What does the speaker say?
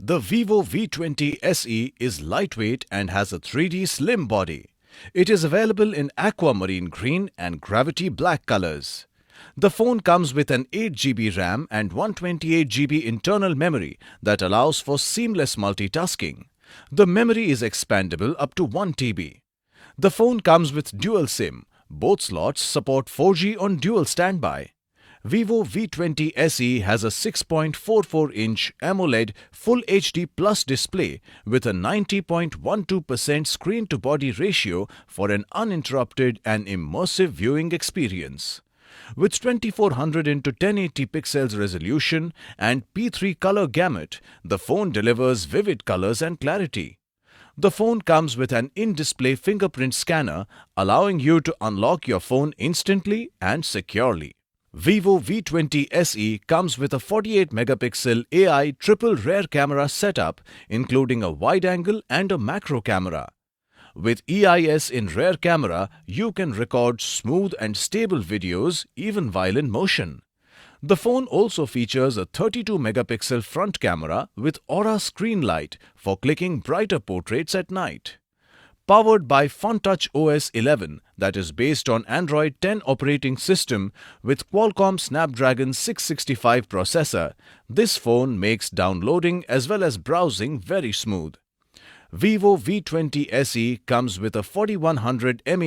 The Vivo V20 SE is lightweight and has a 3D slim body. It is available in aquamarine green and gravity black colors. The phone comes with an 8GB RAM and 128GB internal memory that allows for seamless multitasking. The memory is expandable up to 1TB. The phone comes with dual SIM. Both slots support 4G on dual standby. Vivo V20 SE has a 6.44-inch AMOLED Full HD Plus display with a 90.12% screen-to-body ratio for an uninterrupted and immersive viewing experience. With 2400 x 1080 pixels resolution and P3 color gamut, the phone delivers vivid colors and clarity. The phone comes with an in-display fingerprint scanner, allowing you to unlock your phone instantly and securely. Vivo V20 SE comes with a 48-megapixel AI triple rear camera setup, including a wide-angle and a macro camera. With EIS in rear camera, you can record smooth and stable videos even while in motion. The phone also features a 32-megapixel front camera with Aura screen light for clicking brighter portraits at night. Powered by FunTouch OS 11 that is based on Android 10 operating system with Qualcomm Snapdragon 665 processor, this phone makes downloading as well as browsing very smooth. Vivo V20 SE comes with a 4100 mAh